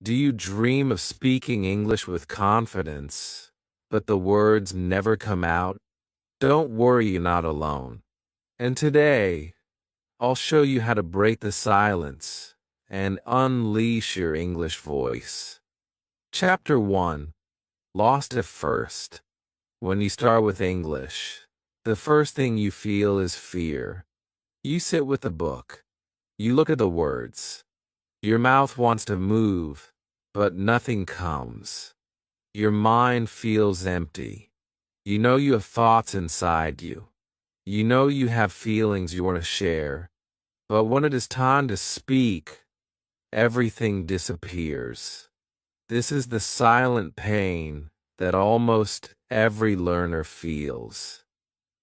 Do you dream of speaking English with confidence, but the words never come out? Don't worry, you're not alone. And today, I'll show you how to break the silence and unleash your English voice. Chapter 1. Lost at First. When you start with English, the first thing you feel is fear. You sit with a book. You look at the words. Your mouth wants to move, but nothing comes. Your mind feels empty. You know you have thoughts inside you. You know you have feelings you want to share. But when it is time to speak, everything disappears. This is the silent pain that almost every learner feels.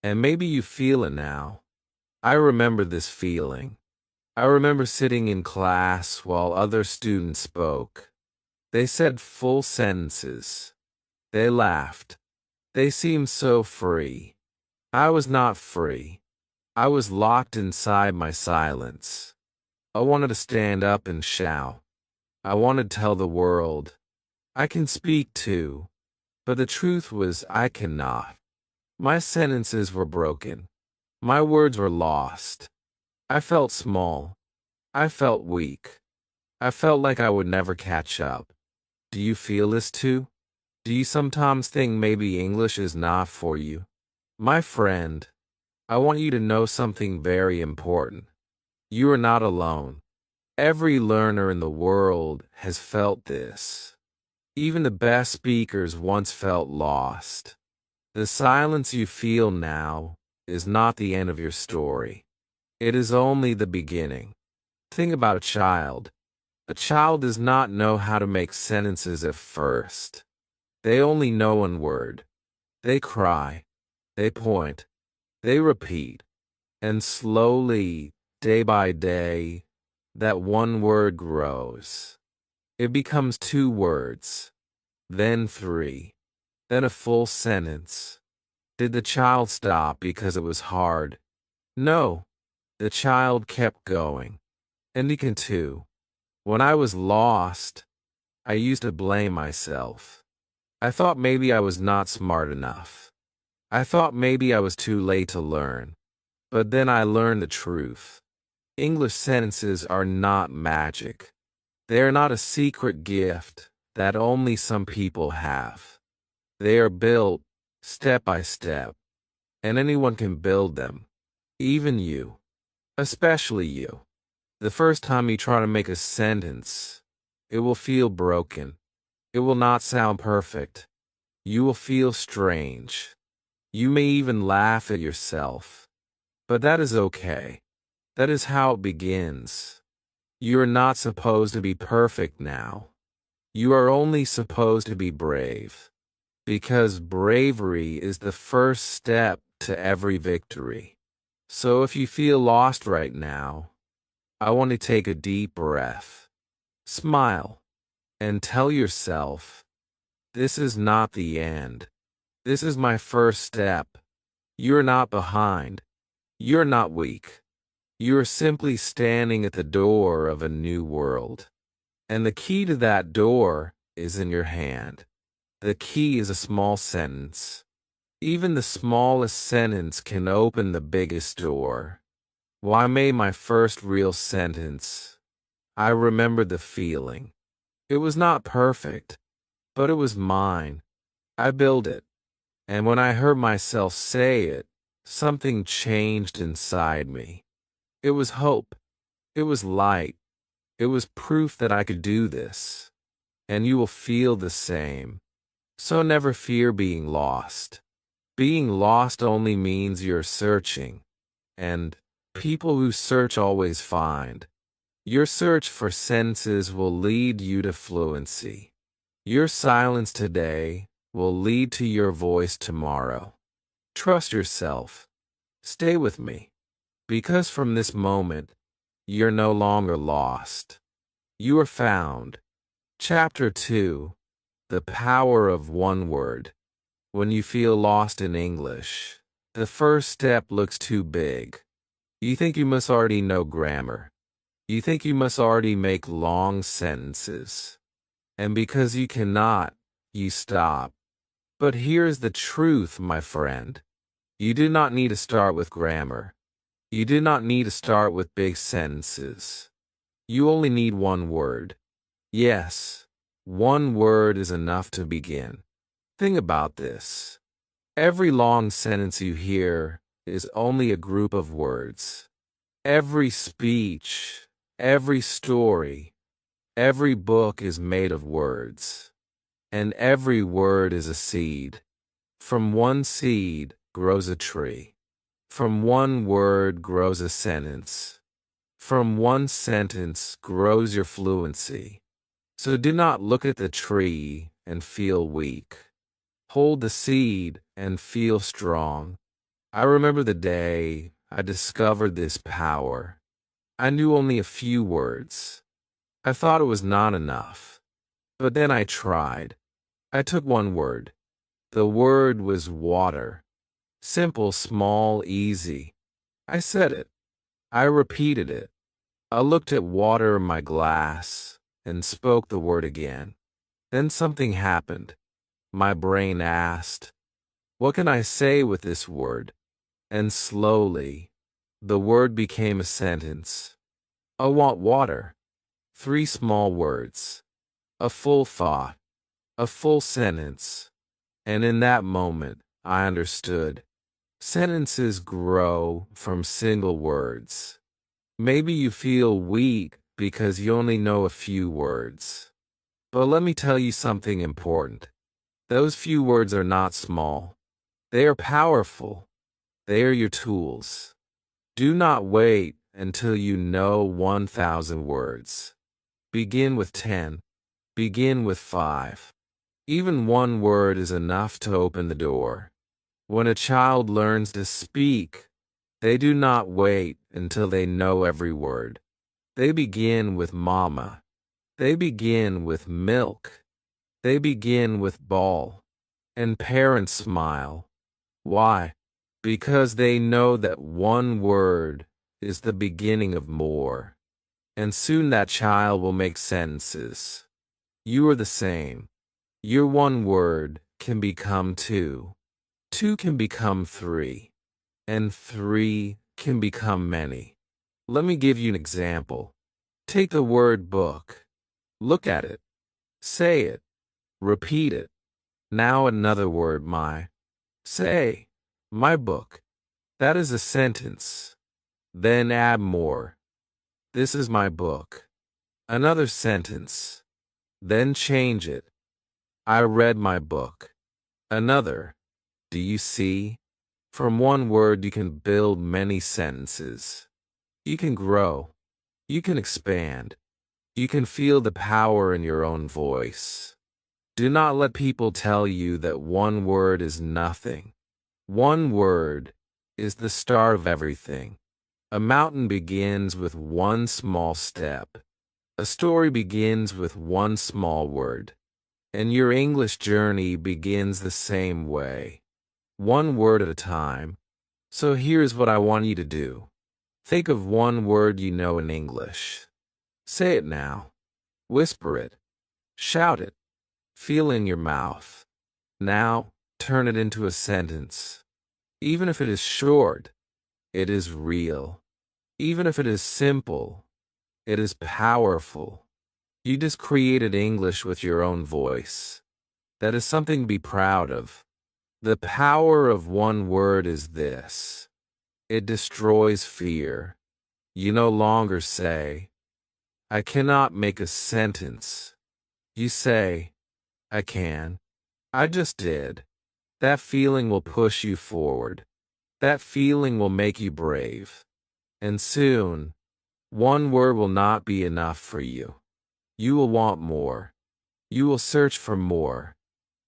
And maybe you feel it now. I remember this feeling. I remember sitting in class while other students spoke. They said full sentences. They laughed. They seemed so free. I was not free. I was locked inside my silence. I wanted to stand up and shout. I wanted to tell the world, I can speak too. But the truth was I cannot. My sentences were broken. My words were lost. I felt small. I felt weak. I felt like I would never catch up. Do you feel this too? Do you sometimes think maybe English is not for you? My friend, I want you to know something very important. You are not alone. Every learner in the world has felt this. Even the best speakers once felt lost. The silence you feel now is not the end of your story. It is only the beginning. Think about a child. A child does not know how to make sentences at first. They only know one word. They cry. They point. They repeat. And slowly, day by day, that one word grows. It becomes 2 words, then 3, then a full sentence. Did the child stop because it was hard? No. The child kept going. And he can too. When I was lost, I used to blame myself. I thought maybe I was not smart enough. I thought maybe I was too late to learn. But then I learned the truth. English sentences are not magic. They are not a secret gift that only some people have. They are built step by step, and anyone can build them. Even you. Especially you. The first time you try to make a sentence, it will feel broken. It will not sound perfect. You will feel strange. You may even laugh at yourself. But that is okay. That is how it begins. You are not supposed to be perfect now. You are only supposed to be brave. Because bravery is the first step to every victory. So if you feel lost right now, I want to take a deep breath. Smile. And tell yourself, this is not the end. This is my first step. You're not behind. You're not weak. You're simply standing at the door of a new world. And the key to that door is in your hand. The key is a small sentence. Even the smallest sentence can open the biggest door. When I made my first real sentence, I remember the feeling. It was not perfect, but it was mine. I built it. And when I heard myself say it, something changed inside me. It was hope. It was light. It was proof that I could do this. And you will feel the same. So never fear being lost. Being lost only means you're searching. And people who search always find. Your search for sentences will lead you to fluency. Your silence today will lead to your voice tomorrow. Trust yourself. Stay with me. Because from this moment, you're no longer lost. You are found. Chapter 2. The Power of One Word. When you feel lost in English, the first step looks too big. You think you must already know grammar. You think you must already make long sentences. And because you cannot, you stop. But here's the truth, my friend. You do not need to start with grammar. You do not need to start with big sentences. You only need one word. Yes, one word is enough to begin. Think about this. Every long sentence you hear is only a group of words. Every speech, every story, every book is made of words. And every word is a seed. From one seed grows a tree. From one word grows a sentence. From one sentence grows your fluency. So do not look at the tree and feel weak. Hold the seed and feel strong. I remember the day I discovered this power. I knew only a few words. I thought it was not enough. But then I tried. I took one word. The word was water. Simple, small, easy. I said it. I repeated it. I looked at water in my glass and spoke the word again. Then something happened. My brain asked, what can I say with this word? And slowly, the word became a sentence. I want water. 3 small words. A full thought. A full sentence. And in that moment, I understood. Sentences grow from single words. Maybe you feel weak because you only know a few words. But let me tell you something important. Those few words are not small. They are powerful. They are your tools. Do not wait until you know 1,000 words. Begin with 10. Begin with 5. Even one word is enough to open the door. When a child learns to speak, they do not wait until they know every word. They begin with mama. They begin with milk. They begin with ball. And parents smile. Why? Because they know that one word is the beginning of more. And soon that child will make sentences. You are the same. Your one word can become 2. 2 can become 3. And 3 can become many. Let me give you an example. Take the word book. Look at it. Say it. Repeat it. Now another word, my. Say, my book. That is a sentence. Then add more. This is my book. Another sentence. Then change it. I read my book. Another. Do you see? From one word you can build many sentences. You can grow. You can expand. You can feel the power in your own voice. Do not let people tell you that one word is nothing. One word is the start of everything. A mountain begins with one small step. A story begins with one small word. And your English journey begins the same way. One word at a time. So here's what I want you to do. Think of one word you know in English. Say it now. Whisper it. Shout it. Feel in your mouth. Now, turn it into a sentence. Even if it is short, it is real. Even if it is simple, it is powerful. You just created English with your own voice. That is something to be proud of. The power of one word is this. It destroys fear. You no longer say, I cannot make a sentence. You say, I can. I just did. That feeling will push you forward. That feeling will make you brave. And soon, one word will not be enough for you. You will want more. You will search for more.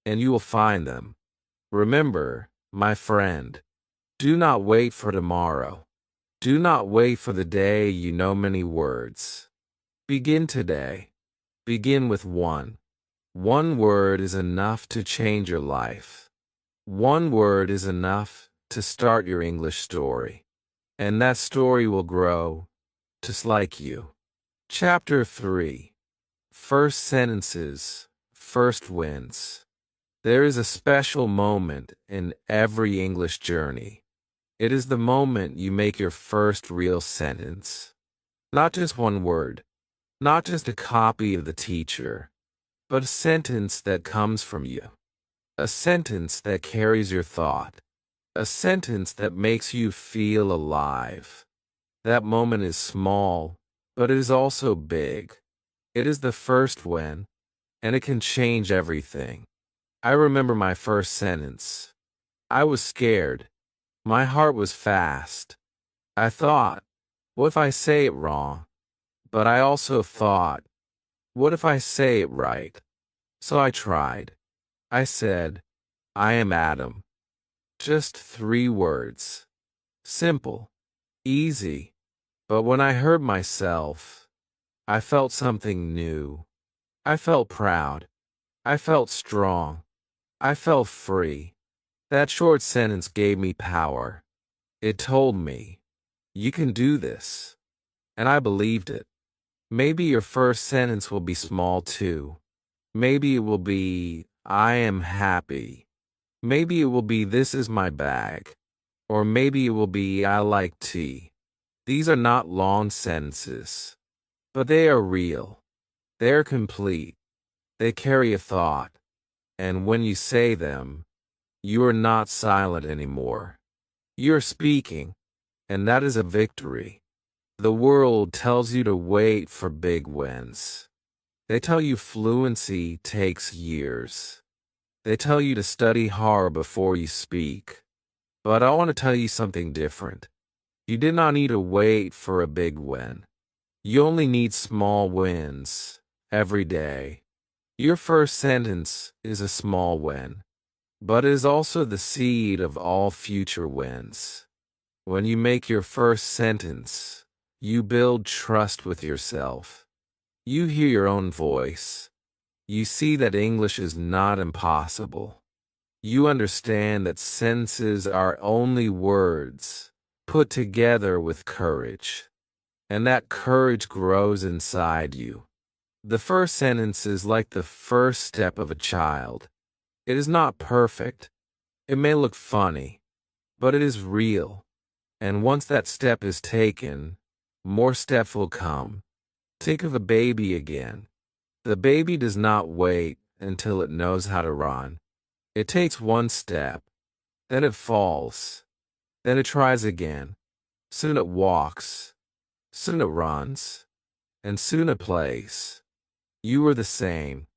And you will find them. Remember, my friend, do not wait for tomorrow. Do not wait for the day you know many words. Begin today. Begin with one. One word is enough to change your life. One word is enough to start your English story. And that story will grow, just like you. Chapter 3. First sentences, first wins. There is a special moment in every English journey. It is the moment you make your first real sentence. Not just one word, not just a copy of the teacher, but a sentence that comes from you. A sentence that carries your thought. A sentence that makes you feel alive. That moment is small, but it is also big. It is the first win, and it can change everything. I remember my first sentence. I was scared. My heart was fast. I thought, what if I say it wrong? But I also thought, what if I say it right? So I tried. I said, I am Adam. Just 3 words. Simple. Easy. But when I heard myself, I felt something new. I felt proud. I felt strong. I felt free. That short sentence gave me power. It told me, you can do this. And I believed it. Maybe your first sentence will be small too. Maybe it will be, I am happy. Maybe it will be, this is my bag. Or maybe it will be, I like tea. These are not long sentences, but they are real. They are complete. They carry a thought. And when you say them, you are not silent anymore. You are speaking, and that is a victory. The world tells you to wait for big wins. They tell you fluency takes years. They tell you to study hard before you speak. But I want to tell you something different. You did not need to wait for a big win. You only need small wins every day. Your first sentence is a small win, but it is also the seed of all future wins. When you make your first sentence, you build trust with yourself. You hear your own voice. You see that English is not impossible. You understand that sentences are only words put together with courage, and that courage grows inside you. The first sentence is like the first step of a child. It is not perfect. It may look funny, but it is real. And once that step is taken, more steps will come. Think of a baby again. The baby does not wait until it knows how to run. It takes one step, then it falls, then it tries again. Soon it walks, soon it runs, and soon it plays. You are the same.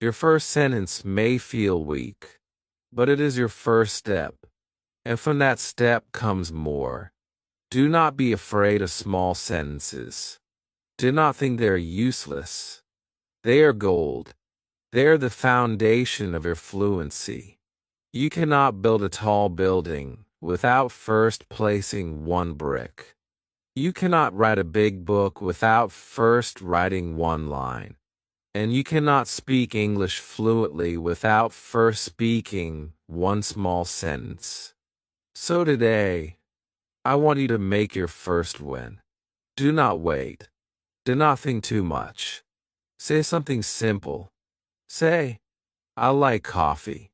Your first sentence may feel weak, but it is your first step, and from that step comes more. Do not be afraid of small sentences. Do not think they are useless. They are gold. They are the foundation of your fluency. You cannot build a tall building without first placing one brick. You cannot write a big book without first writing one line. And you cannot speak English fluently without first speaking one small sentence. So today, I want you to make your first win. Do not wait. Do not think too much. Say something simple. Say, I like coffee.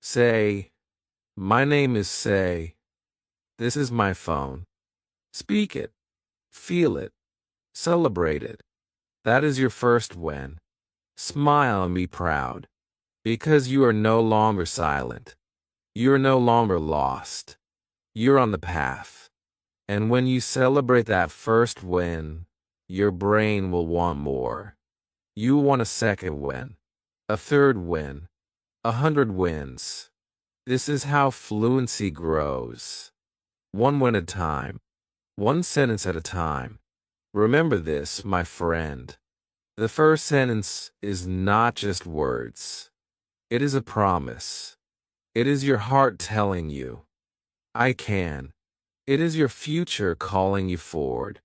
Say, my name is Say. This is my phone. Speak it. Feel it. Celebrate it. That is your first win. Smile and be proud. Because you are no longer silent. You are no longer lost. You're on the path. And when you celebrate that first win, your brain will want more. You will want a second win. A third win. 100 wins. This is how fluency grows. One win at a time. One sentence at a time. Remember this, my friend. The first sentence is not just words. It is a promise. It is your heart telling you, I can. It is your future calling you forward.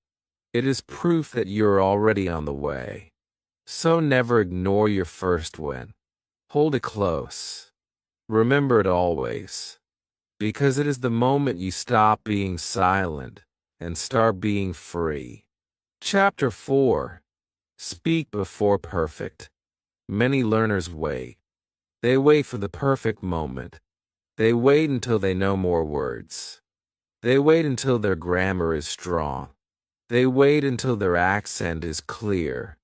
It is proof that you're already on the way. So never ignore your first win. Hold it close. Remember it always. Because it is the moment you stop being silent and start being free. Chapter 4. Speak before perfect. Many learners wait. They wait for the perfect moment. They wait until they know more words. They wait until their grammar is strong. They wait until their accent is clear.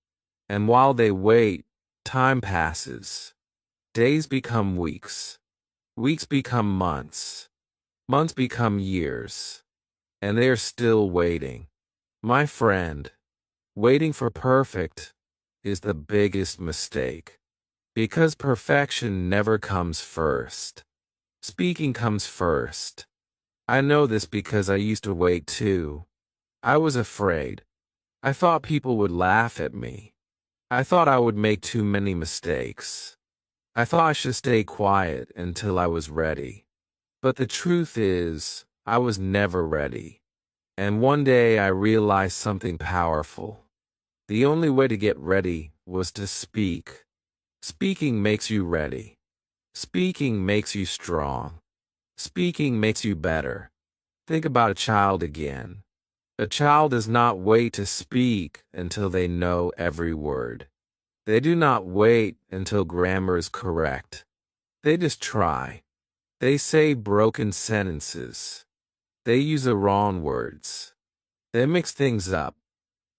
And while they wait, time passes. Days become weeks. Weeks become months. Months become years. And they are still waiting. My friend, waiting for perfect is the biggest mistake. Because perfection never comes first. Speaking comes first. I know this because I used to wait too. I was afraid. I thought people would laugh at me. I thought I would make too many mistakes. I thought I should stay quiet until I was ready. But the truth is, I was never ready. And one day I realized something powerful. The only way to get ready was to speak. Speaking makes you ready. Speaking makes you strong. Speaking makes you better. Think about a child again. A child does not wait to speak until they know every word. They do not wait until grammar is correct. They just try. They say broken sentences. They use the wrong words. They mix things up.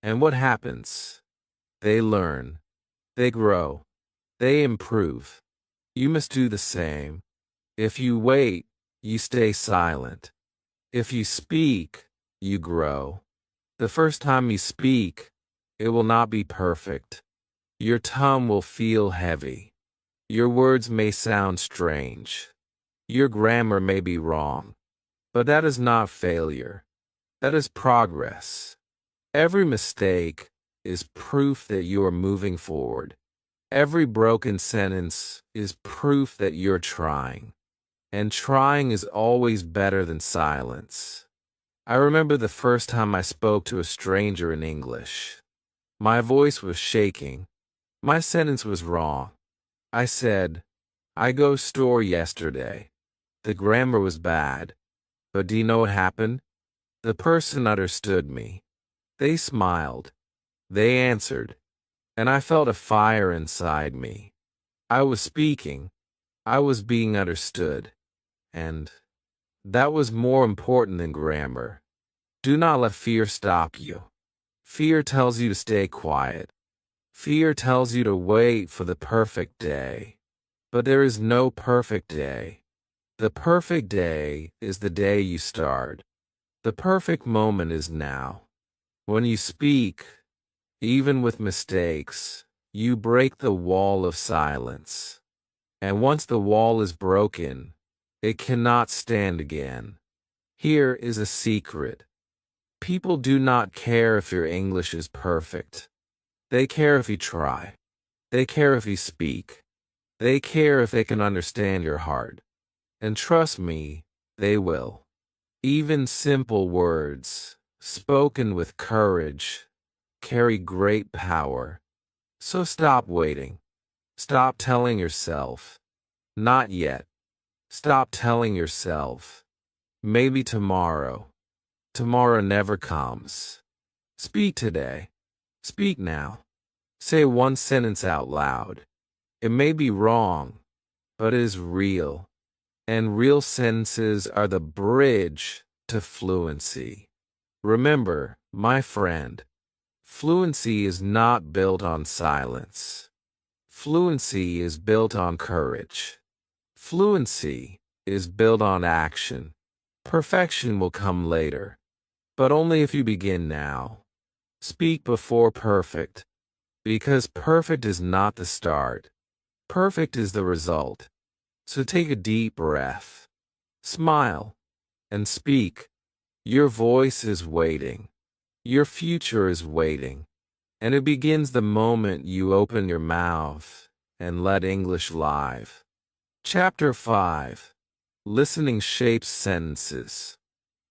And what happens? They learn. They grow. They improve. You must do the same. If you wait, you stay silent. If you speak, you grow. The first time you speak, it will not be perfect. Your tongue will feel heavy. Your words may sound strange. Your grammar may be wrong. But that is not failure. That is progress. Every mistake is proof that you are moving forward. Every broken sentence is proof that you're trying. And trying is always better than silence. I remember the first time I spoke to a stranger in English. My voice was shaking. My sentence was wrong. I said, "I go store yesterday." The grammar was bad. But do you know what happened? The person understood me. They smiled. They answered. And I felt a fire inside me. I was speaking. I was being understood. And that was more important than grammar. Do not let fear stop you. Fear tells you to stay quiet. Fear tells you to wait for the perfect day. But there is no perfect day. The perfect day is the day you start. The perfect moment is now. When you speak, even with mistakes, you break the wall of silence. And once the wall is broken, it cannot stand again. Here is a secret. People do not care if your English is perfect. They care if you try. They care if you speak. They care if they can understand your heart. And trust me, they will. Even simple words, spoken with courage, carry great power. So stop waiting. Stop telling yourself, "Not yet." Stop telling yourself, "Maybe tomorrow." Tomorrow never comes. Speak today. Speak now. Say one sentence out loud. It may be wrong, but it is real. And real sentences are the bridge to fluency. Remember, my friend, fluency is not built on silence. Fluency is built on courage. Fluency is built on action. Perfection will come later, but only if you begin now. Speak before perfect, because perfect is not the start. Perfect is the result. So take a deep breath, smile, and speak. Your voice is waiting. Your future is waiting. And it begins the moment you open your mouth and let English live. Chapter 5. Listening shapes sentences.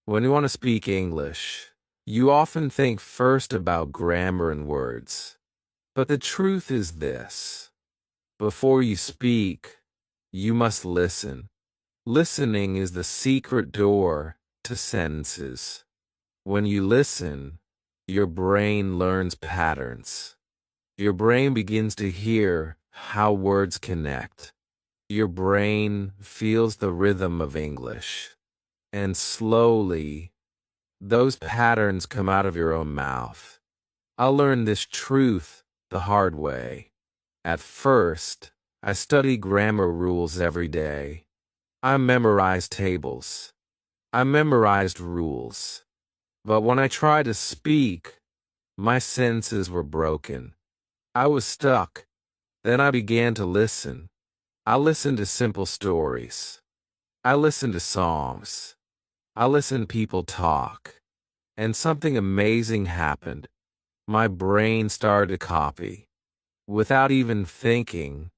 When you want to speak English, you often think first about grammar and words. But the truth is this. Before you speak, you must listen. Listening is the secret door to sentences. When you listen, your brain learns patterns. Your brain begins to hear how words connect. Your brain feels the rhythm of English. And slowly, those patterns come out of your own mouth. I learned this truth the hard way. At first, I studied grammar rules every day. I memorized tables. I memorized rules. But when I tried to speak, my senses were broken. I was stuck. Then I began to listen. I listened to simple stories. I listened to songs. I listened to people talk. And something amazing happened. My brain started to copy. Without even thinking,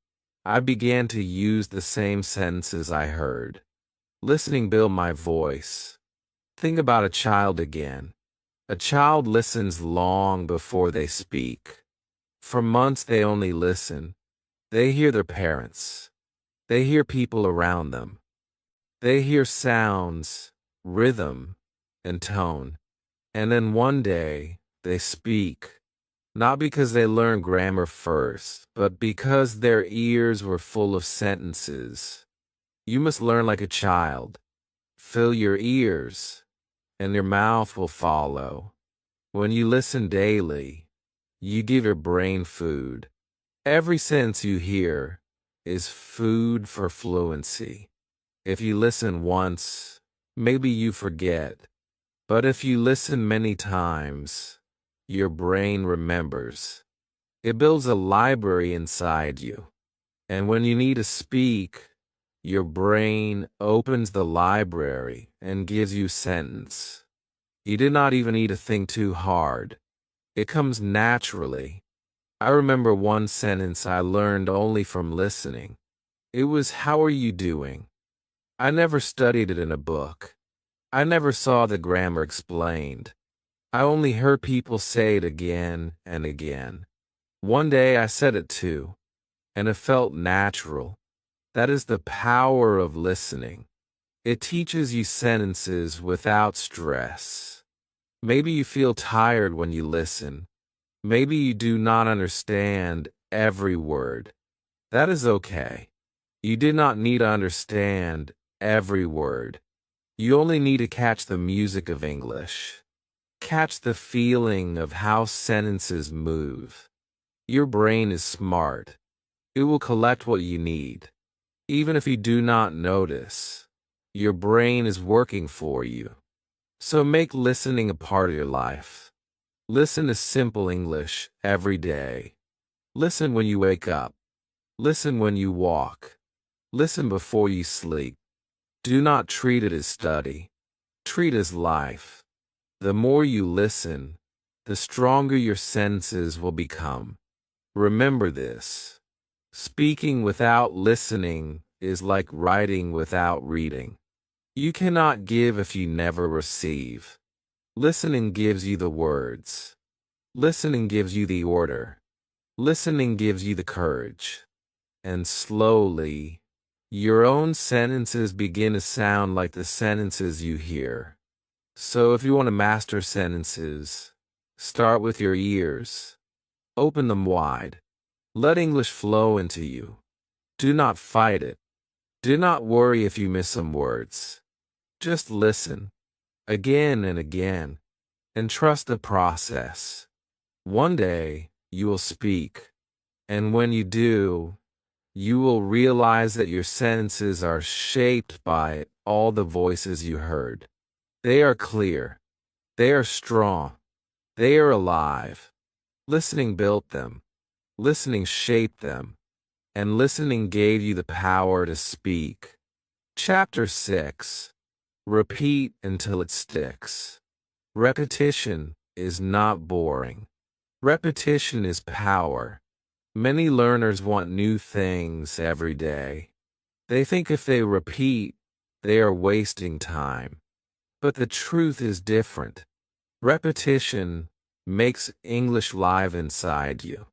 I began to use the same sentences I heard. Listening built my voice. Think about a child again. A child listens long before they speak. For months they only listen. They hear their parents. They hear people around them. They hear sounds, rhythm, and tone. And then one day, they speak. Not because they learned grammar first, but because their ears were full of sentences. You must learn like a child. Fill your ears, and your mouth will follow. When you listen daily, you give your brain food. Every sentence you hear is food for fluency. If you listen once, maybe you forget. But if you listen many times, your brain remembers. It builds a library inside you. And when you need to speak, your brain opens the library and gives you sentence. You did not even need to think too hard. It comes naturally. I remember one sentence I learned only from listening. It was, "How are you doing?" I never studied it in a book. I never saw the grammar explained. I only heard people say it again and again. One day I said it too, and it felt natural. That is the power of listening. It teaches you sentences without stress. Maybe you feel tired when you listen. Maybe you do not understand every word. That is okay. You did not need to understand every word. You only need to catch the music of English. Catch the feeling of how sentences move. Your brain is smart. It will collect what you need. Even if you do not notice, your brain is working for you. So make listening a part of your life. Listen to simple English every day. Listen when you wake up. Listen when you walk. Listen before you sleep. Do not treat it as study. Treat it as life. The more you listen, the stronger your senses will become. Remember this. Speaking without listening is like writing without reading. You cannot give if you never receive. Listening gives you the words. Listening gives you the order. Listening gives you the courage. And slowly, your own sentences begin to sound like the sentences you hear. So if you want to master sentences, start with your ears. Open them wide. Let English flow into you. Do not fight it. Do not worry if you miss some words. Just listen, again and again, and trust the process. One day, you will speak, and when you do, you will realize that your sentences are shaped by all the voices you heard. They are clear. They are strong. They are alive. Listening built them. Listening shaped them. And listening gave you the power to speak. Chapter 6. Repeat until it sticks. Repetition is not boring. Repetition is power. Many learners want new things every day. They think if they repeat, they are wasting time. But the truth is different. Repetition makes English live inside you.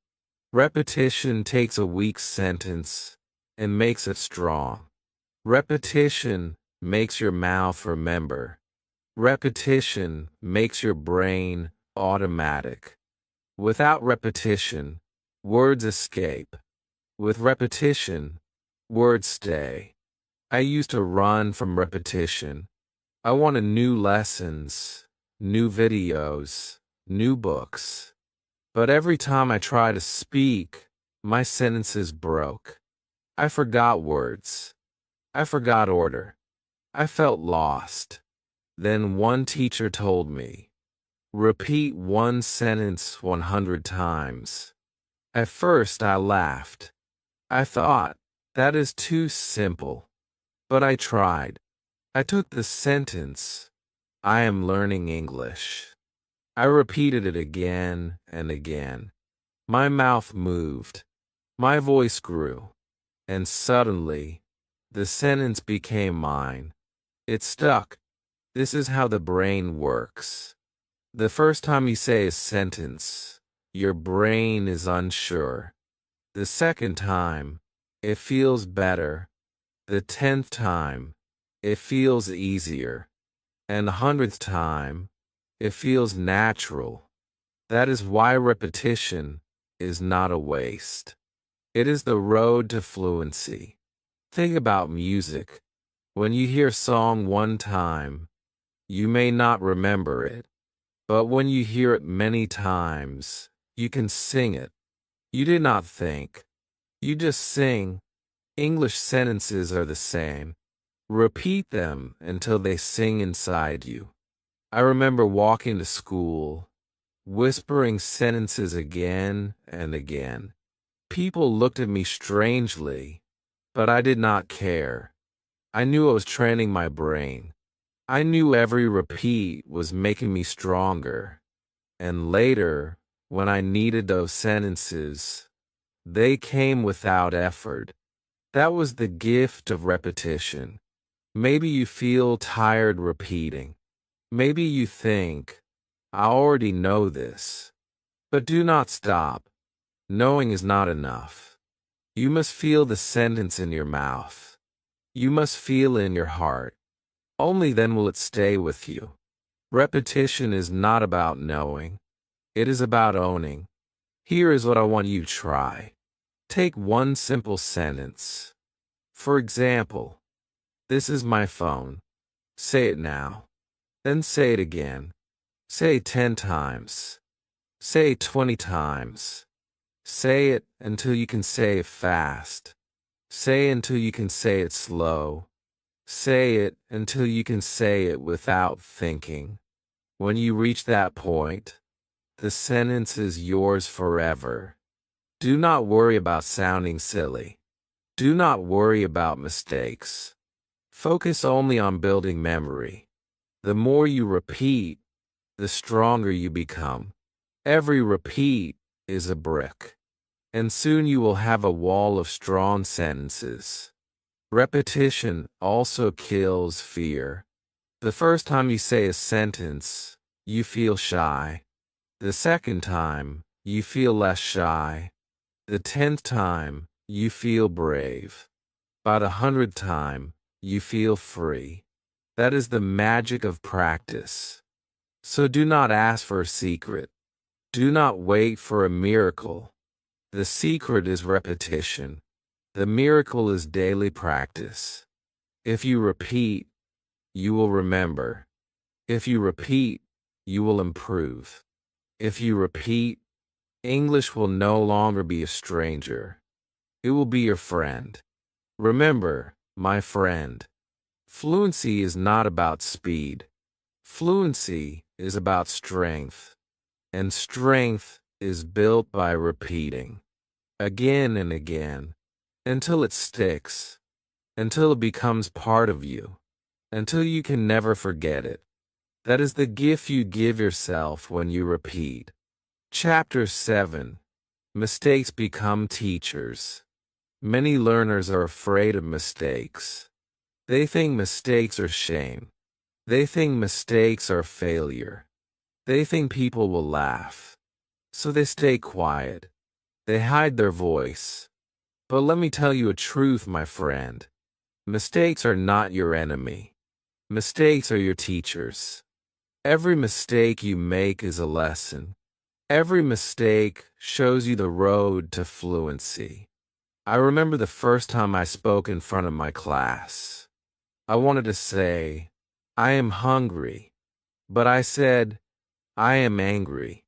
Repetition takes a weak sentence and makes it strong. Repetition makes your mouth remember. Repetition makes your brain automatic. Without repetition, words escape. With repetition, words stay. I used to run from repetition. I wanted new lessons, new videos, new books. But every time I tried to speak, my sentences broke. I forgot words. I forgot order. I felt lost. Then one teacher told me, repeat one sentence 100 times. At first I laughed. I thought, that is too simple. But I tried. I took the sentence, I am learning English. I repeated it again and again. My mouth moved. My voice grew. And suddenly, the sentence became mine. It stuck. This is how the brain works. The first time you say a sentence, your brain is unsure. The second time, it feels better. The 10th time, it feels easier. And the 100th time, it feels natural. That is why repetition is not a waste. It is the road to fluency. Think about music. When you hear a song one time, you may not remember it. But when you hear it many times, you can sing it. You did not think. You just sing. English sentences are the same. Repeat them until they sing inside you. I remember walking to school, whispering sentences again and again. People looked at me strangely, but I did not care. I knew I was training my brain. I knew every repeat was making me stronger. And later, when I needed those sentences, they came without effort. That was the gift of repetition. Maybe you feel tired repeating. Maybe you think, I already know this. But do not stop. Knowing is not enough. You must feel the sentence in your mouth. You must feel it in your heart. Only then will it stay with you. Repetition is not about knowing. It is about owning. Here is what I want you to try. Take one simple sentence. For example, this is my phone. Say it now. Then say it again. Say it 10 times. Say it 20 times. Say it until you can say it fast. Say it until you can say it slow. Say it until you can say it without thinking. When you reach that point, the sentence is yours forever. Do not worry about sounding silly. Do not worry about mistakes. Focus only on building memory. The more you repeat, the stronger you become. Every repeat is a brick. And soon you will have a wall of strong sentences. Repetition also kills fear. The first time you say a sentence, you feel shy. The second time, you feel less shy. The 10th time, you feel brave. By the 100th time, you feel free. That is the magic of practice. So do not ask for a secret. Do not wait for a miracle. The secret is repetition. The miracle is daily practice. If you repeat, you will remember. If you repeat, you will improve. If you repeat, English will no longer be a stranger. It will be your friend. Remember, my friend, fluency is not about speed. Fluency is about strength. And strength is built by repeating. Again and again. Until it sticks. Until it becomes part of you. Until you can never forget it. That is the gift you give yourself when you repeat. Chapter 7. Mistakes become teachers. Many learners are afraid of mistakes. They think mistakes are shame. They think mistakes are failure. They think people will laugh. So they stay quiet. They hide their voice. But let me tell you a truth, my friend. Mistakes are not your enemy. Mistakes are your teachers. Every mistake you make is a lesson. Every mistake shows you the road to fluency. I remember the first time I spoke in front of my class. I wanted to say, I am hungry, but I said, I am angry.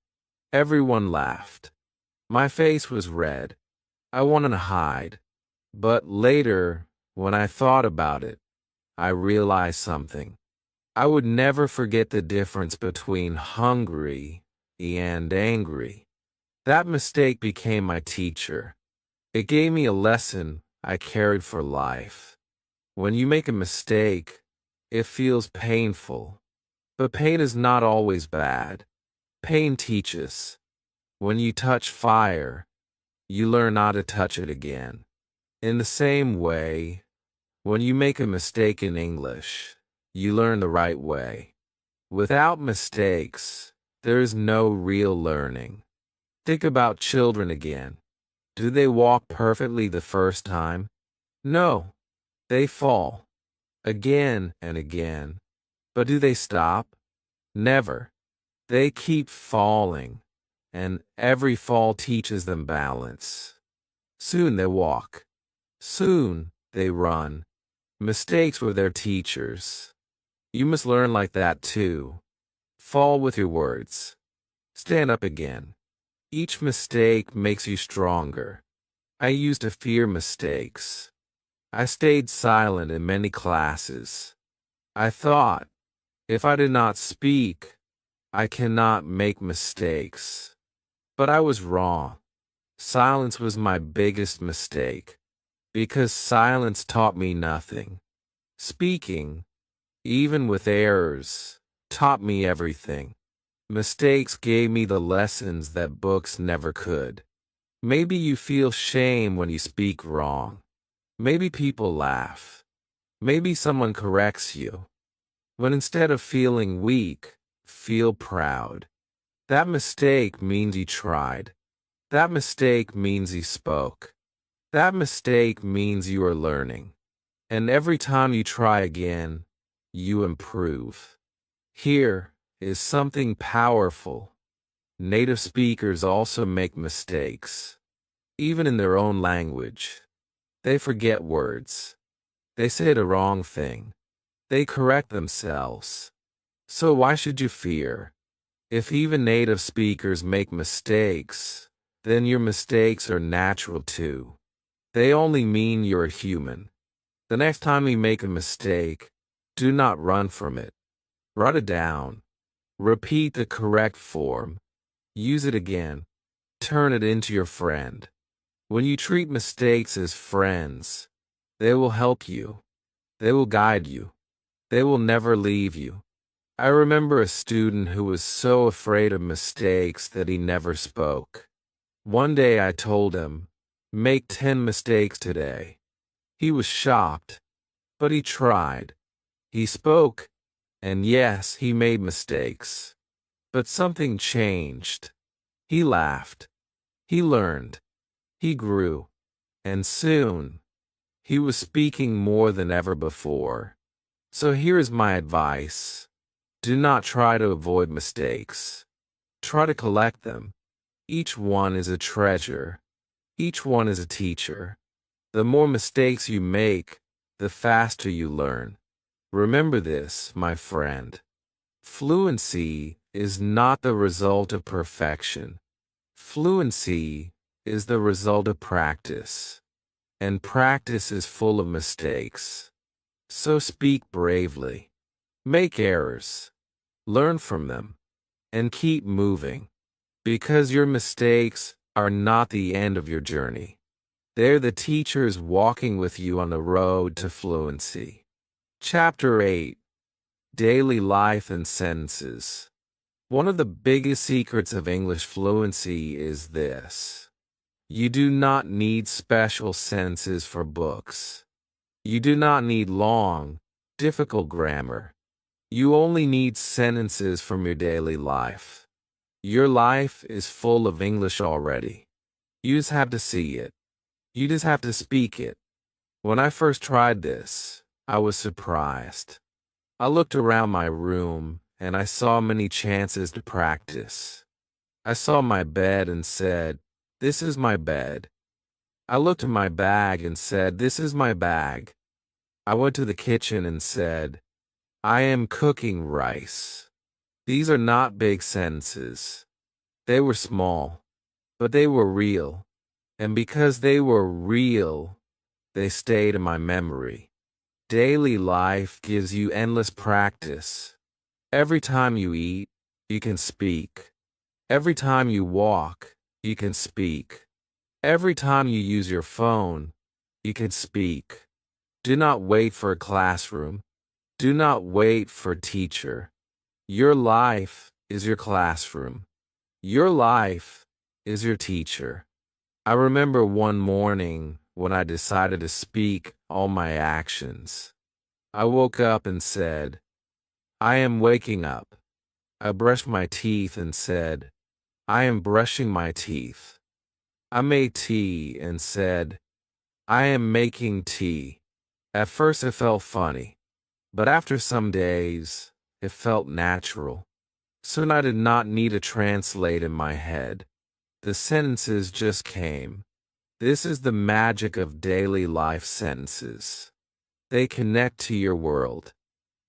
Everyone laughed. My face was red. I wanted to hide. But later, when I thought about it, I realized something. I would never forget the difference between hungry and angry. That mistake became my teacher. It gave me a lesson I carried for life. When you make a mistake, it feels painful. But pain is not always bad. Pain teaches. When you touch fire, you learn not to touch it again. In the same way, when you make a mistake in English, you learn the right way. Without mistakes, there is no real learning. Think about children again. Do they walk perfectly the first time? No. They fall. Again and again. But do they stop? Never. They keep falling, and every fall teaches them balance. Soon they walk. Soon they run. Mistakes were their teachers. You must learn like that too. Fall with your words. Stand up again. Each mistake makes you stronger. I used to fear mistakes. I stayed silent in many classes. I thought, if I did not speak, I cannot make mistakes. But I was wrong. Silence was my biggest mistake, because silence taught me nothing. Speaking, even with errors, taught me everything. Mistakes gave me the lessons that books never could. Maybe you feel shame when you speak wrong. Maybe people laugh. Maybe someone corrects you. But instead of feeling weak, feel proud. That mistake means you tried. That mistake means you spoke. That mistake means you are learning. And every time you try again, you improve. Here is something powerful. Native speakers also make mistakes. Even in their own language. They forget words. They say the wrong thing. They correct themselves. So why should you fear? If even native speakers make mistakes, then your mistakes are natural too. They only mean you're human. The next time you make a mistake, do not run from it. Write it down. Repeat the correct form. Use it again. Turn it into your friend. When you treat mistakes as friends, they will help you. They will guide you. They will never leave you. I remember a student who was so afraid of mistakes that he never spoke. One day I told him, make 10 mistakes today. He was shocked, but he tried. He spoke, and yes, he made mistakes. But something changed. He laughed. He learned. He grew. And soon, he was speaking more than ever before. So here is my advice. Do not try to avoid mistakes. Try to collect them. Each one is a treasure. Each one is a teacher. The more mistakes you make, the faster you learn. Remember this, my friend. Fluency is not the result of perfection. Fluency is the result of practice. And practice is full of mistakes. So speak bravely. Make errors. Learn from them. And keep moving. Because your mistakes are not the end of your journey. They're the teachers walking with you on the road to fluency. Chapter 8. Daily Life and Sentences. One of the biggest secrets of English fluency is this. You do not need special sentences for books. You do not need long, difficult grammar. You only need sentences from your daily life. Your life is full of English already. You just have to see it. You just have to speak it. When I first tried this, I was surprised. I looked around my room and I saw many chances to practice. I saw my bed and said, "This is my bed." I looked at my bag and said, "This is my bag." I went to the kitchen and said, "I am cooking rice." These are not big sentences. They were small, but they were real. And because they were real, they stayed in my memory. Daily life gives you endless practice. Every time you eat, you can speak. Every time you walk, you can speak. Every time you use your phone, you can speak. Do not wait for a classroom. Do not wait for a teacher. Your life is your classroom. Your life is your teacher. I remember one morning when I decided to speak all my actions. I woke up and said, "I am waking up." I brushed my teeth and said, "I am brushing my teeth." I made tea and said, "I am making tea." At first it felt funny, but after some days, it felt natural. Soon I did not need to translate in my head. The sentences just came. This is the magic of daily life sentences. They connect to your world.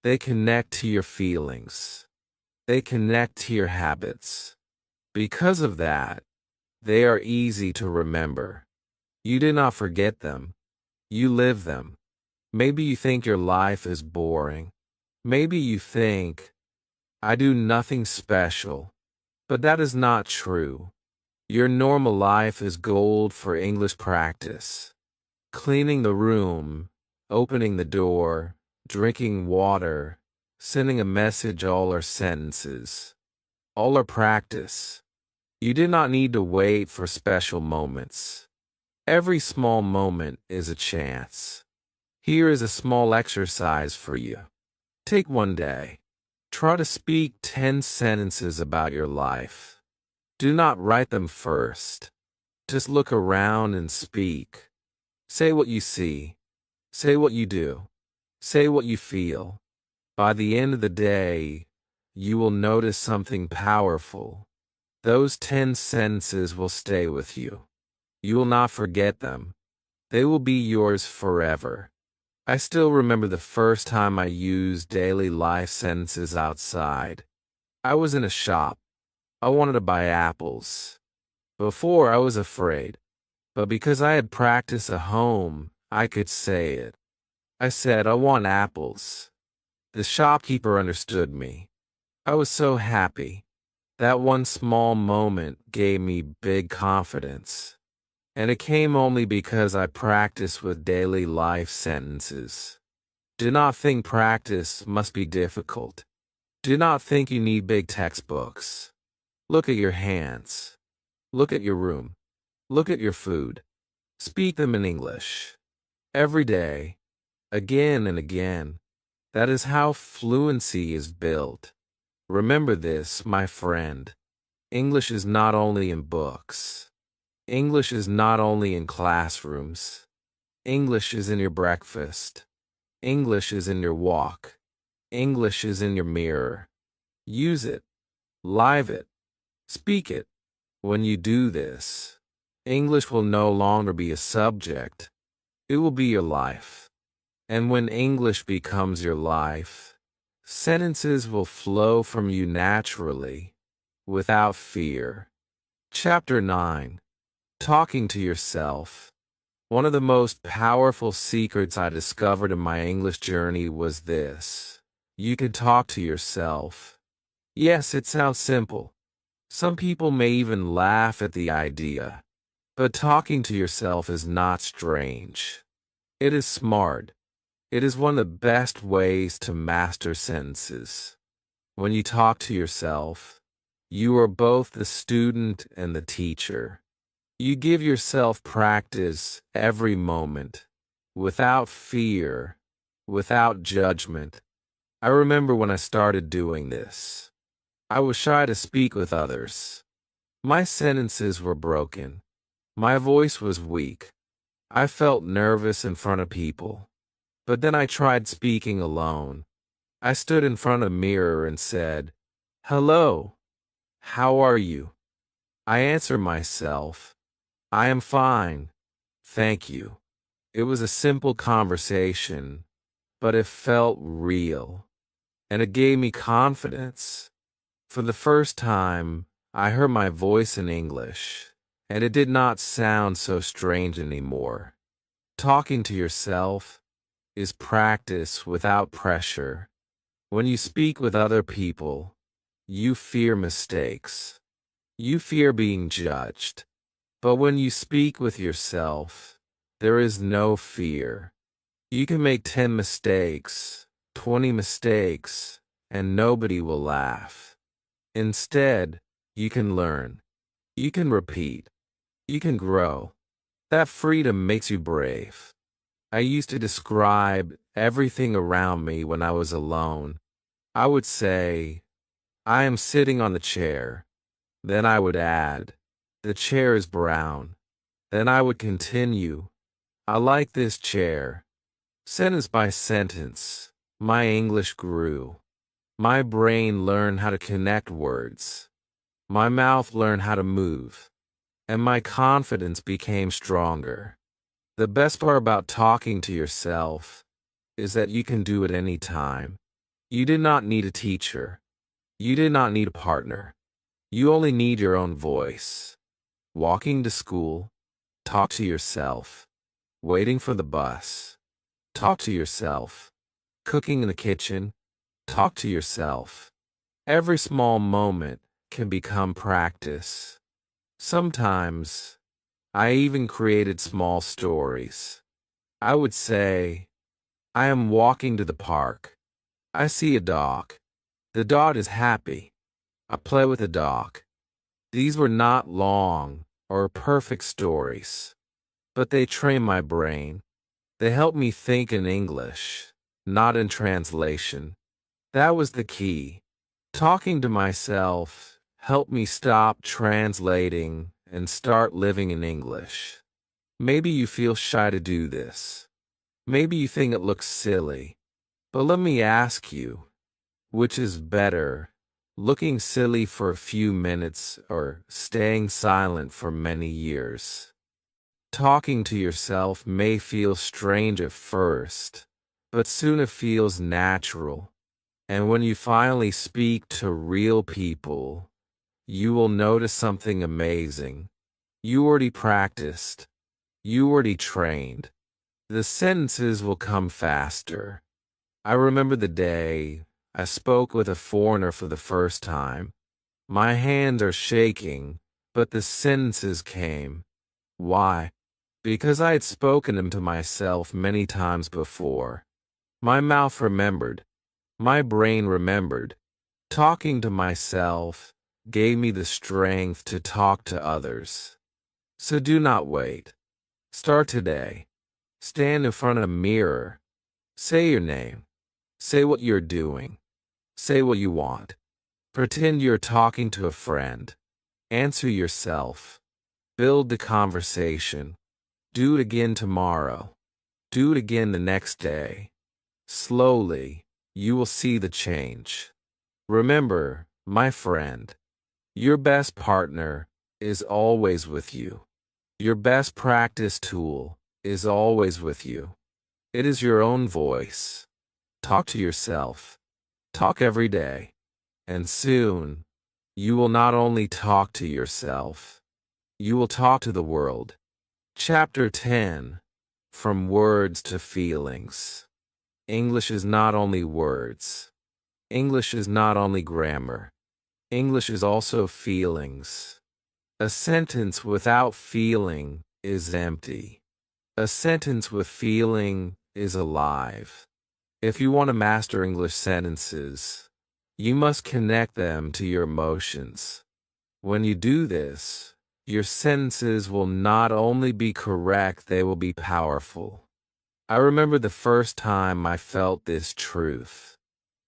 They connect to your feelings. They connect to your habits. Because of that, they are easy to remember. You do not forget them. You live them. Maybe you think your life is boring. Maybe you think, "I do nothing special." But that is not true. Your normal life is gold for English practice. Cleaning the room, opening the door, drinking water, sending a message, all are sentences. All are practice. You do not need to wait for special moments. Every small moment is a chance. Here is a small exercise for you. Take one day. Try to speak 10 sentences about your life. Do not write them first. Just look around and speak. Say what you see. Say what you do. Say what you feel. By the end of the day, you will notice something powerful. Those 10 sentences will stay with you. You will not forget them. They will be yours forever. I still remember the first time I used daily life sentences outside. I was in a shop. I wanted to buy apples. Before I was afraid, but because I had practiced at home, I could say it. I said, "I want apples." The shopkeeper understood me. I was so happy. That one small moment gave me big confidence. And it came only because I practiced with daily life sentences. Do not think practice must be difficult. Do not think you need big textbooks. Look at your hands. Look at your room. Look at your food. Speak them in English. Every day. Again and again. That is how fluency is built. Remember this, my friend. English is not only in books. English is not only in classrooms. English is in your breakfast. English is in your walk. English is in your mirror. Use it. Live it. Speak it. When you do this, English will no longer be a subject. It will be your life. And when English becomes your life, sentences will flow from you naturally, without fear. Chapter 9. Talking to yourself. One of the most powerful secrets I discovered in my English journey was this. You can talk to yourself. Yes, it sounds simple. Some people may even laugh at the idea. But talking to yourself is not strange. It is smart. It is one of the best ways to master sentences. When you talk to yourself, you are both the student and the teacher. You give yourself practice every moment, without fear, without judgment. I remember when I started doing this. I was shy to speak with others. My sentences were broken. My voice was weak. I felt nervous in front of people. But then I tried speaking alone. I stood in front of a mirror and said, "Hello, how are you?" I answer myself, I am fine. Thank you. It was a simple conversation, but it felt real, and it gave me confidence. For the first time, I heard my voice in English, and it did not sound so strange anymore. Talking to yourself is practice without pressure. When you speak with other people, you fear mistakes. You fear being judged. But when you speak with yourself, there is no fear. You can make 10 mistakes, 20 mistakes, and nobody will laugh. Instead, you can learn. You can repeat. You can grow. That freedom makes you brave. I used to describe everything around me when I was alone. I would say, I am sitting on the chair. Then I would add, the chair is brown. Then I would continue, I like this chair. Sentence by sentence, my English grew. My brain learned how to connect words. My mouth learned how to move. And my confidence became stronger. The best part about talking to yourself is that you can do it any time. You did not need a teacher. You did not need a partner. You only need your own voice. Walking to school, talk to yourself. Waiting for the bus, talk to yourself. Cooking in the kitchen, talk to yourself. Every small moment can become practice. Sometimes, I even created small stories. I would say, I am walking to the park. I see a dog. The dog is happy. I play with the dog. These were not long or perfect stories, but they train my brain. They help me think in English, not in translation. That was the key. Talking to myself helped me stop translating and start living in English. Maybe you feel shy to do this. Maybe you think it looks silly. But let me ask you, which is better, looking silly for a few minutes or staying silent for many years? Talking to yourself may feel strange at first, but soon it feels natural. And when you finally speak to real people, you will notice something amazing. You already practiced. You already trained. The sentences will come faster. I remember the day I spoke with a foreigner for the first time. My hands are shaking, but the sentences came. Why? Because I had spoken them to myself many times before. My mouth remembered. My brain remembered. Talking to myself gave me the strength to talk to others. So do not wait. Start today. Stand in front of a mirror. Say your name. Say what you're doing. Say what you want. Pretend you're talking to a friend. Answer yourself. Build the conversation. Do it again tomorrow. Do it again the next day. Slowly, you will see the change. Remember, my friend, your best partner is always with you. Your best practice tool is always with you. It is your own voice. Talk to yourself. Talk every day. And soon, you will not only talk to yourself, you will talk to the world. Chapter 10. From Words to Feelings. English is not only words. English is not only grammar. English is also feelings. A sentence without feeling is empty. A sentence with feeling is alive. If you want to master English sentences, you must connect them to your emotions. When you do this, your sentences will not only be correct, they will be powerful. I remember the first time I felt this truth.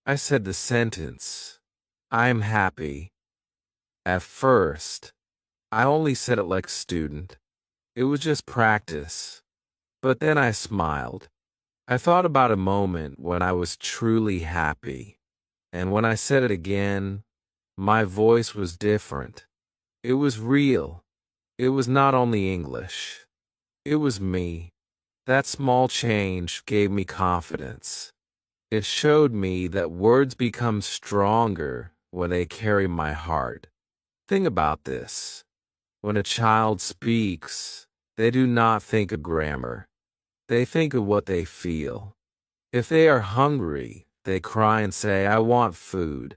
I said the sentence, I am happy. At first, I only said it like a student. It was just practice. But then I smiled. I thought about a moment when I was truly happy. And when I said it again, my voice was different. It was real. It was not only English. It was me. That small change gave me confidence. It showed me that words become stronger when they carry my heart. Think about this. When a child speaks, they do not think of grammar. They think of what they feel. If they are hungry, they cry and say, "I want food."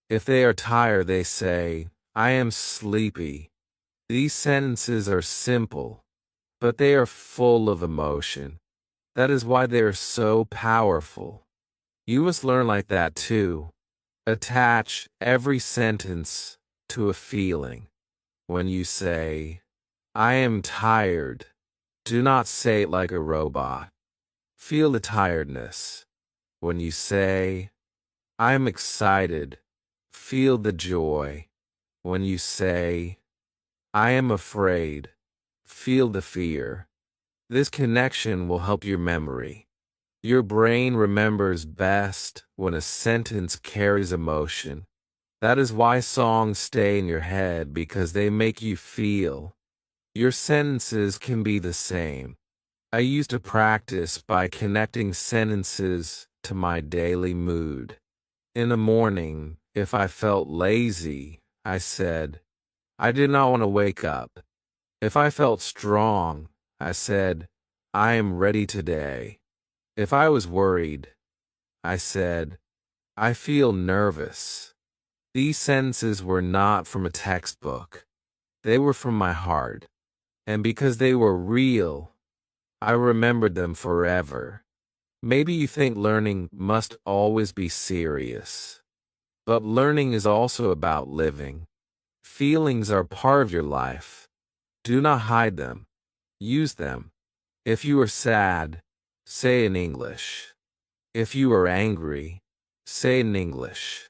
If they are tired, they say, "I am sleepy." These sentences are simple, but they are full of emotion. That is why they are so powerful. You must learn like that too. Attach every sentence to a feeling. When you say, "I am tired," do not say it like a robot. Feel the tiredness. When you say, "I am excited," feel the joy. When you say, "I am afraid," feel the fear. This connection will help your memory. Your brain remembers best when a sentence carries emotion. That is why songs stay in your head, because they make you feel. Your sentences can be the same. I used to practice by connecting sentences to my daily mood. In the morning, if I felt lazy, I said, "I did not want to wake up." If I felt strong, I said, "I am ready today." If I was worried, I said, "I feel nervous." These sentences were not from a textbook. They were from my heart. And because they were real, I remembered them forever. Maybe you think learning must always be serious. But learning is also about living. Feelings are part of your life. Do not hide them. Use them. If you are sad, say in English. If you are angry, say in English.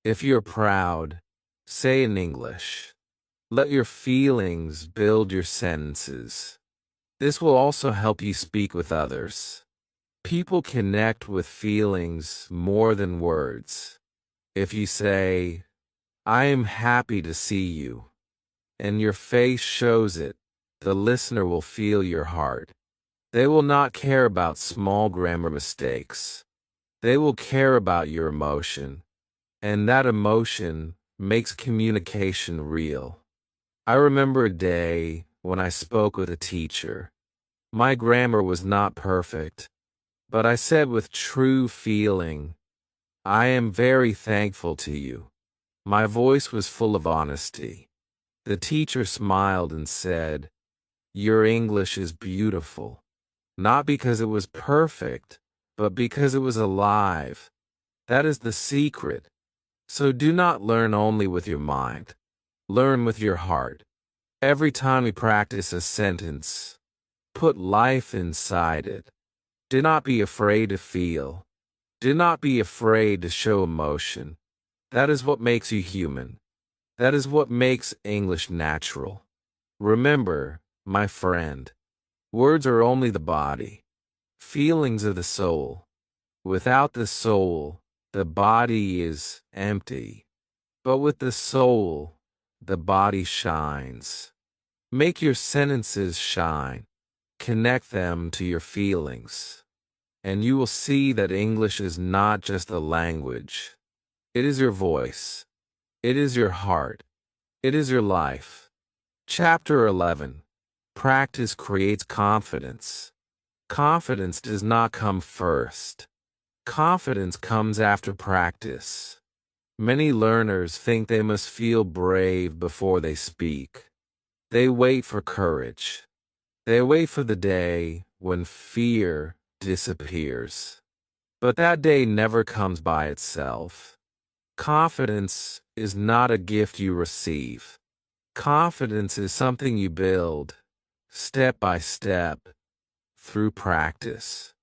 If you're proud, say in English. Let your feelings build your sentences. This will also help you speak with others. People connect with feelings more than words. If you say, "I am happy to see you," and your face shows it, the listener will feel your heart. They will not care about small grammar mistakes. They will care about your emotion, and that emotion makes communication real. I remember a day when I spoke with a teacher. My grammar was not perfect, but I said with true feeling, "I am very thankful to you." My voice was full of honesty. The teacher smiled and said, "Your English is beautiful." Not because it was perfect, but because it was alive. That is the secret. So do not learn only with your mind. Learn with your heart. Every time you practice a sentence, put life inside it. Do not be afraid to feel. Do not be afraid to show emotion. That is what makes you human. That is what makes English natural. Remember, my friend, words are only the body. Feelings are the soul. Without the soul, the body is empty. But with the soul, the body shines. Make your sentences shine. Connect them to your feelings. And you will see that English is not just a language. It is your voice. It is your heart. It is your life. Chapter 11. Practice creates confidence. Confidence does not come first. Confidence comes after practice. Many learners think they must feel brave before they speak. They wait for courage. They wait for the day when fear disappears. But that day never comes by itself. Confidence is not a gift you receive. Confidence is something you build, step by step, through practice.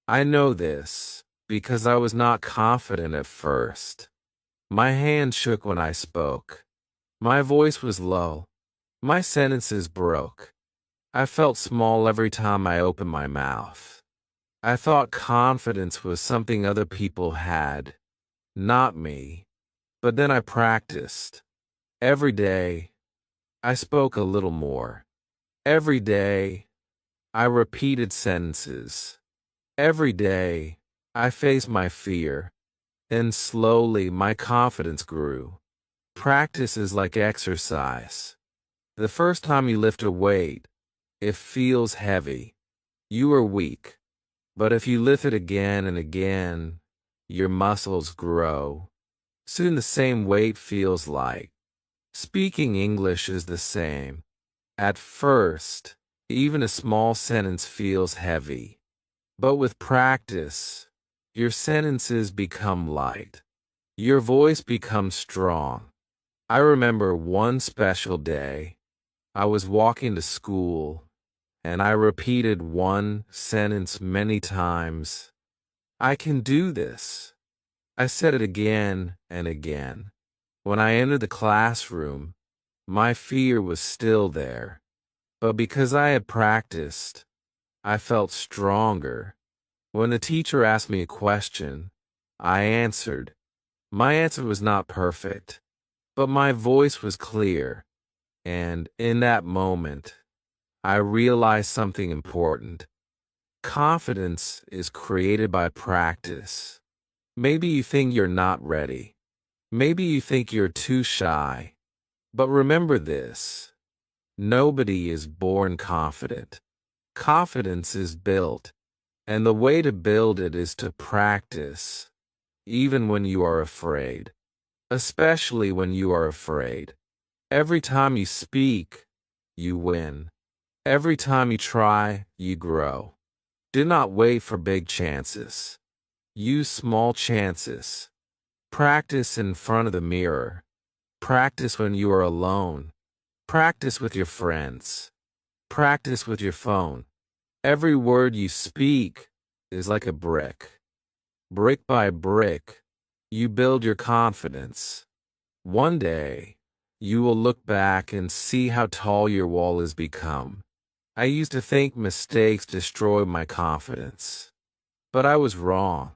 I know this because I was not confident at first. My hand shook when I spoke. My voice was low. My sentences broke. I felt small every time I opened my mouth. I thought confidence was something other people had, not me. But then I practiced. Every day, I spoke a little more. Every day, I repeated sentences. Every day, I faced my fear, and slowly my confidence grew. Practice is like exercise. The first time you lift a weight, it feels heavy. You are weak. But if you lift it again and again, your muscles grow. Soon the same weight feels light. Speaking English is the same. At first, even a small sentence feels heavy. But with practice, your sentences become light. Your voice becomes strong. I remember one special day. I was walking to school, and I repeated one sentence many times. I can do this. I said it again and again. When I entered the classroom, my fear was still there. But because I had practiced, I felt stronger. When the teacher asked me a question, I answered. My answer was not perfect, but my voice was clear. And in that moment, I realized something important. Confidence is created by practice. Maybe you think you're not ready. Maybe you think you're too shy. But remember this. Nobody is born confident. Confidence is built. And the way to build it is to practice, even when you are afraid. Especially when you are afraid. Every time you speak, you win. Every time you try, you grow. Do not wait for big chances. Use small chances. Practice in front of the mirror. Practice when you are alone. Practice with your friends. Practice with your phone. Every word you speak is like a brick. Brick by brick, you build your confidence. One day, you will look back and see how tall your wall has become. I used to think mistakes destroyed my confidence. But I was wrong.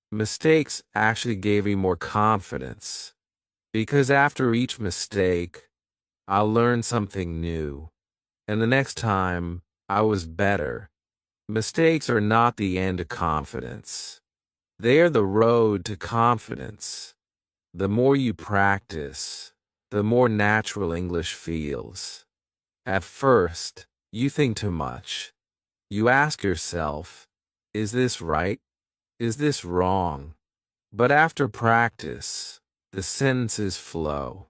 Mistakes actually gave me more confidence. Because after each mistake, I learned something new. And the next time, I was better. Mistakes are not the end of confidence. They are the road to confidence. The more you practice, the more natural English feels. At first, you think too much. You ask yourself, is this right? Is this wrong? But after practice, the sentences flow.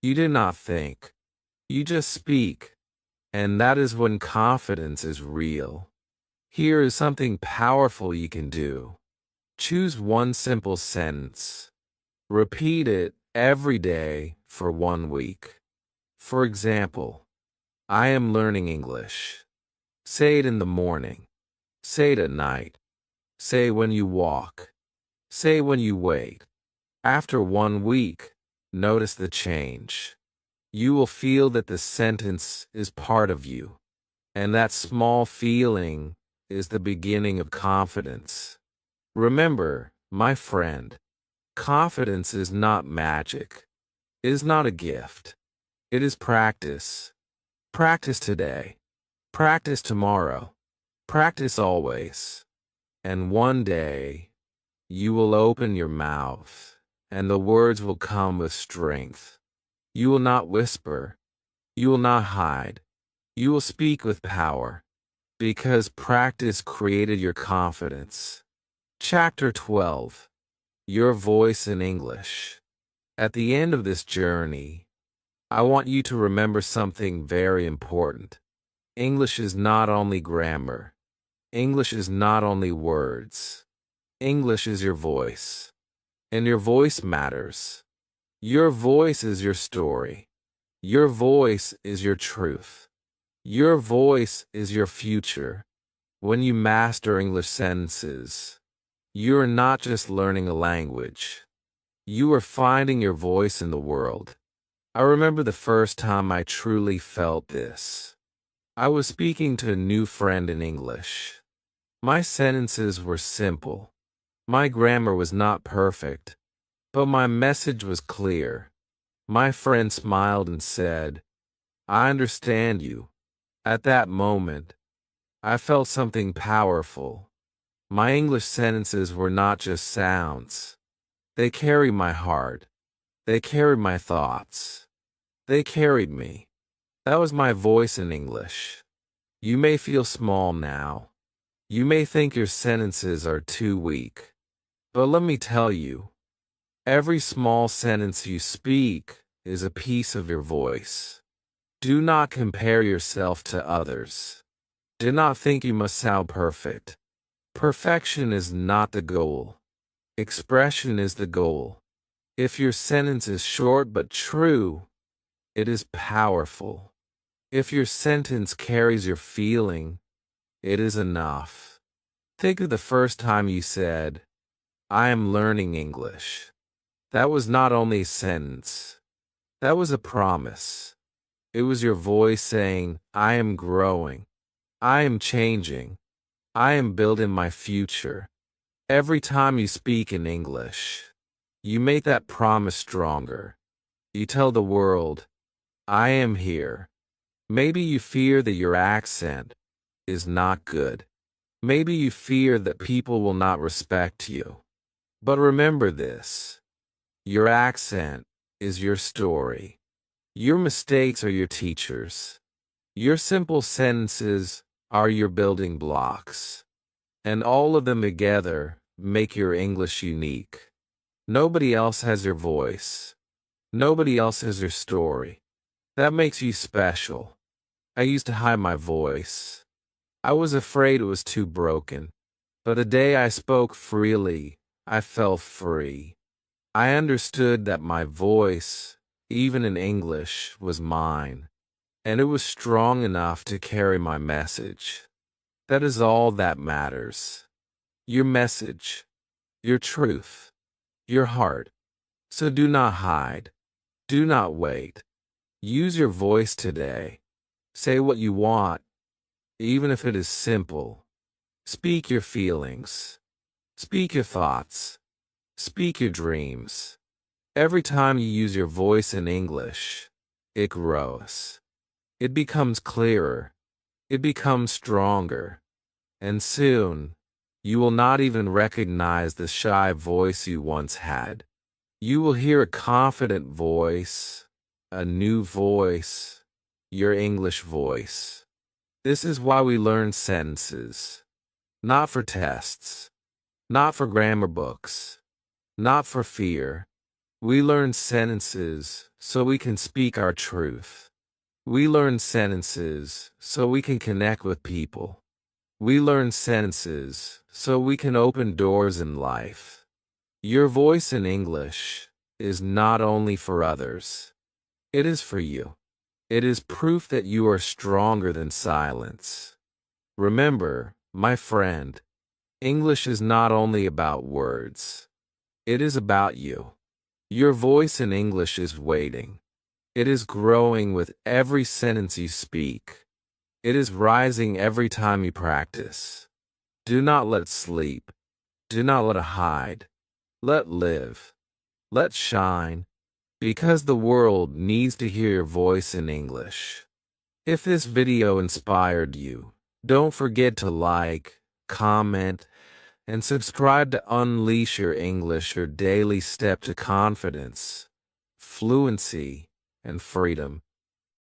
You do not think. You just speak. And that is when confidence is real. Here is something powerful you can do. Choose one simple sentence. Repeat it every day for 1 week. For example, I am learning English. Say it in the morning. Say it at night. Say when you walk. Say when you wait. After 1 week, notice the change. You will feel that the sentence is part of you. And that small feeling is the beginning of confidence. Remember, my friend, confidence is not magic. It is not a gift. It is practice. Practice today. Practice tomorrow. Practice always. And one day, you will open your mouth, and the words will come with strength. You will not whisper. You will not hide. You will speak with power, because practice created your confidence. Chapter 12. Your voice in English. At the end of this journey, I want you to remember something very important. English is not only grammar. English is not only words. English is your voice. And your voice matters. Your voice is your story. Your voice is your truth. Your voice is your future. When you master English sentences, you are not just learning a language. You are finding your voice in the world. I remember the first time I truly felt this. I was speaking to a new friend in English. My sentences were simple. My grammar was not perfect, but my message was clear. My friend smiled and said, I understand you. At that moment, I felt something powerful. My English sentences were not just sounds. They carried my heart. They carried my thoughts. They carried me. That was my voice in English. You may feel small now. You may think your sentences are too weak. But let me tell you, every small sentence you speak is a piece of your voice. Do not compare yourself to others. Do not think you must sound perfect. Perfection is not the goal. Expression is the goal. If your sentence is short but true, it is powerful. If your sentence carries your feeling, it is enough. Think of the first time you said, "I am learning English." That was not only a sentence. That was a promise. It was your voice saying, "I am growing. I am changing. I am building my future." Every time you speak in English, you make that promise stronger. You tell the world, "I am here." Maybe you fear that your accent is not good. Maybe you fear that people will not respect you. But remember this. Your accent is your story. Your mistakes are your teachers. Your simple sentences are your building blocks. And all of them together make your English unique. Nobody else has your voice. Nobody else has your story. That makes you special. I used to hide my voice. I was afraid it was too broken. But the day I spoke freely, I felt free. I understood that my voice, even in English, was mine, and it was strong enough to carry my message. That is all that matters. Your message, your truth, your heart. So do not hide. Do not wait. Use your voice today. Say what you want, even if it is simple. Speak your feelings. Speak your thoughts. Speak your dreams. Every time you use your voice in English, it grows. It becomes clearer. It becomes stronger. And soon, you will not even recognize the shy voice you once had. You will hear a confident voice, a new voice, your English voice. This is why we learn sentences. Not for tests. Not for grammar books. Not for fear. We learn sentences so we can speak our truth. We learn sentences so we can connect with people. We learn sentences so we can open doors in life. Your voice in English is not only for others. It is for you. It is proof that you are stronger than silence. Remember, my friend, English is not only about words. It is about you. Your voice in English is waiting. It is growing with every sentence you speak. It is rising every time you practice. Do not let it sleep. Do not let it hide. Let live. Let shine. Because the world needs to hear your voice in English. If this video inspired you, don't forget to like, comment, and subscribe to Unleash Your English, your daily step to confidence, fluency, and freedom.